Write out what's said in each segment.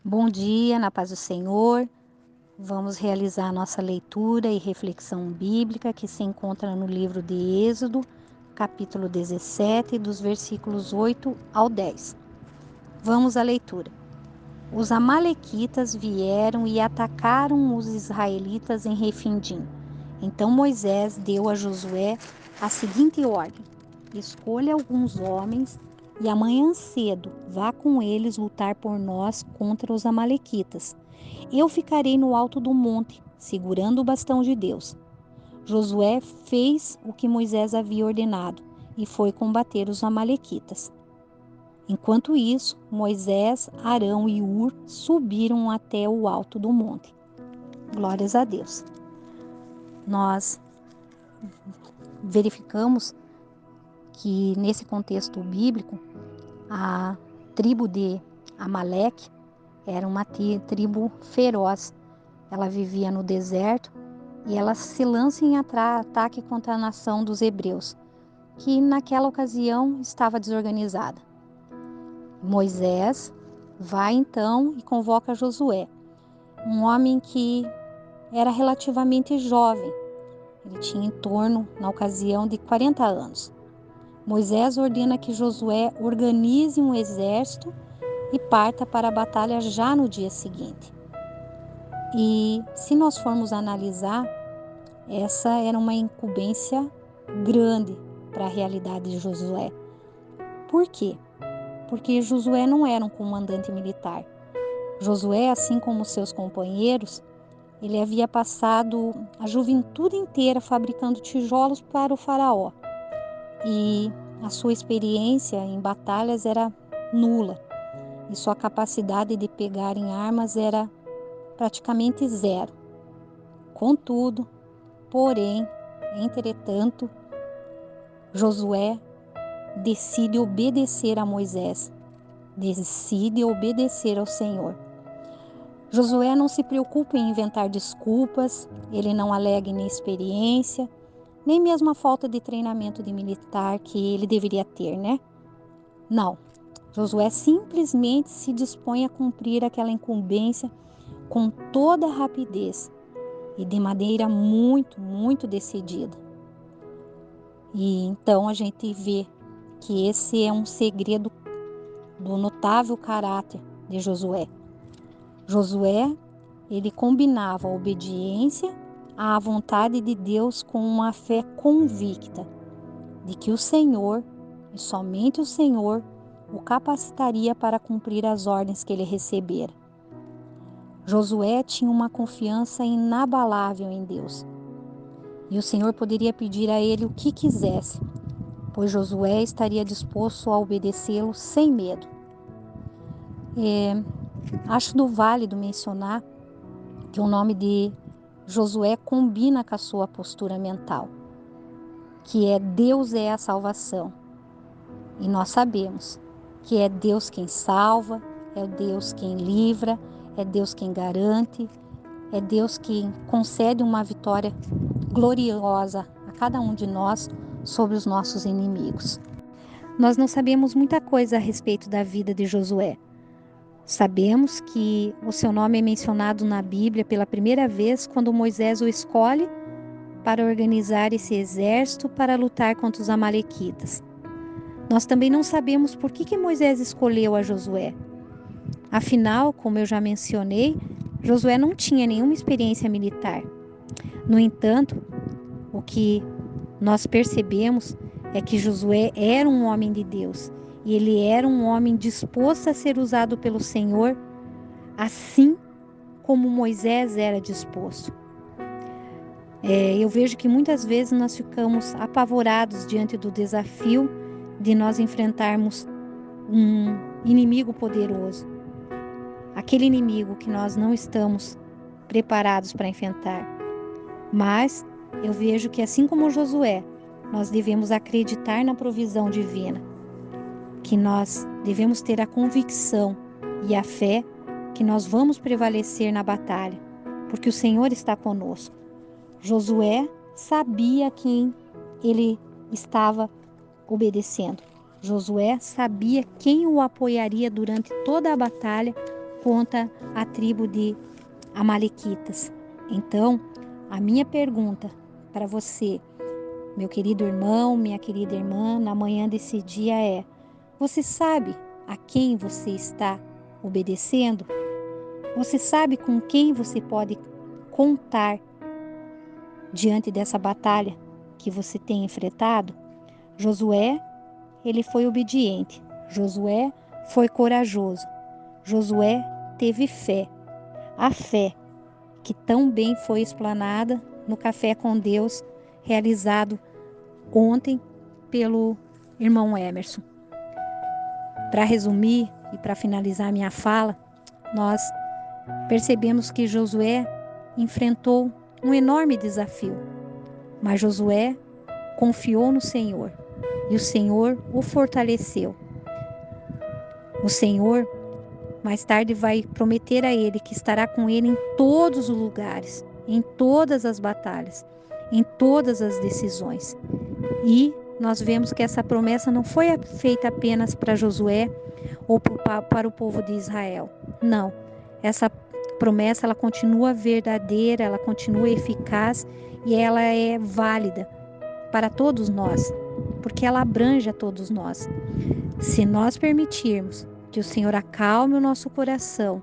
Bom dia, na paz do Senhor. Vamos realizar a nossa leitura e reflexão bíblica que se encontra no livro de Êxodo, capítulo 17, dos versículos 8 ao 10. Vamos à leitura. Os amalequitas vieram e atacaram os israelitas em Refidim. Então Moisés deu a Josué a seguinte ordem: escolha alguns homens e amanhã cedo vá com eles lutar por nós contra os amalequitas. Eu ficarei no alto do monte, segurando o bastão de Deus. Josué fez o que Moisés havia ordenado e foi combater os amalequitas. Enquanto isso, Moisés, Arão e Hur subiram até o alto do monte. Glórias a Deus. Nós verificamos que nesse contexto bíblico, a tribo de Amaleque era uma tribo feroz. Ela vivia no deserto e ela se lança em ataque contra a nação dos hebreus, que naquela ocasião estava desorganizada. Moisés vai então e convoca Josué, um homem que era relativamente jovem. Ele tinha em torno, na ocasião, de 40 anos. Moisés ordena que Josué organize um exército e parta para a batalha já no dia seguinte. E se nós formos analisar, essa era uma incumbência grande para a realidade de Josué. Por quê? Porque Josué não era um comandante militar. Josué, assim como seus companheiros, ele havia passado a juventude inteira fabricando tijolos para o faraó. E a sua experiência em batalhas era nula. E sua capacidade de pegar em armas era praticamente zero. Contudo, porém, entretanto, Josué decide obedecer a Moisés, decide obedecer ao Senhor. Josué não se preocupa em inventar desculpas, ele não alega inexperiência, nem mesmo a falta de treinamento de militar que ele deveria ter, né? Não, Josué simplesmente se dispõe a cumprir aquela incumbência com toda a rapidez e de maneira muito decidida. E então a gente vê que esse é um segredo do notável caráter de Josué. Josué, ele combinava a obediência à vontade de Deus com uma fé convicta de que o Senhor, e somente o Senhor, o capacitaria para cumprir as ordens que ele recebera. Josué tinha uma confiança inabalável em Deus. E o Senhor poderia pedir a ele o que quisesse, pois Josué estaria disposto a obedecê-lo sem medo. Acho válido mencionar que o nome de Josué combina com a sua postura mental, que é Deus é a salvação. E nós sabemos que é Deus quem salva, é Deus quem livra, é Deus quem garante, é Deus quem concede uma vitória gloriosa a cada um de nós sobre os nossos inimigos. Nós não sabemos muita coisa a respeito da vida de Josué. Sabemos que o seu nome é mencionado na Bíblia pela primeira vez quando Moisés o escolhe para organizar esse exército para lutar contra os amalequitas. Nós também não sabemos por que Moisés escolheu a Josué. Afinal, como eu já mencionei, Josué não tinha nenhuma experiência militar. No entanto, o que nós percebemos é que Josué era um homem de Deus e ele era um homem disposto a ser usado pelo Senhor, assim como Moisés era disposto. Eu vejo que muitas vezes nós ficamos apavorados diante do desafio de nós enfrentarmos um inimigo poderoso, aquele inimigo que nós não estamos preparados para enfrentar. Mas eu vejo que, assim como Josué, nós devemos acreditar na provisão divina, que nós devemos ter a convicção e a fé que nós vamos prevalecer na batalha, porque o Senhor está conosco. Josué sabia a quem ele estava obedecendo. Josué sabia quem o apoiaria durante toda a batalha contra a tribo de Amalequitas. Então, a minha pergunta para você, meu querido irmão, minha querida irmã, na manhã desse dia é: você sabe a quem você está obedecendo? Você sabe com quem você pode contar diante dessa batalha que você tem enfrentado? Josué, ele foi obediente. Josué foi corajoso. Josué teve fé. A fé que tão bem foi explanada no Café com Deus, realizado ontem pelo irmão Emerson. Para resumir e para finalizar minha fala, nós percebemos que Josué enfrentou um enorme desafio, mas Josué confiou no Senhor e o Senhor o fortaleceu. O Senhor mais tarde vai prometer a ele que estará com ele em todos os lugares, em todas as batalhas, em todas as decisões. E nós vemos que essa promessa não foi feita apenas para Josué ou para o povo de Israel. Não, essa promessa ela continua verdadeira, ela continua eficaz e ela é válida para todos nós, porque ela abrange a todos nós. Se nós permitirmos que o Senhor acalme o nosso coração,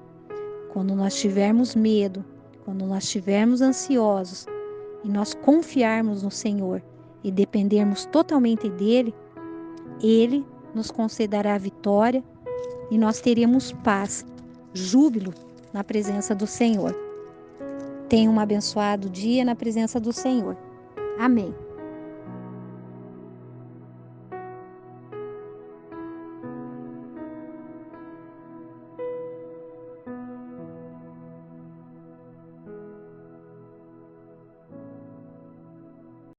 quando nós tivermos medo, quando nós estivermos ansiosos, e nós confiarmos no Senhor e dependermos totalmente dele, ele nos concederá a vitória e nós teremos paz, júbilo na presença do Senhor. Tenha um abençoado dia na presença do Senhor. Amém.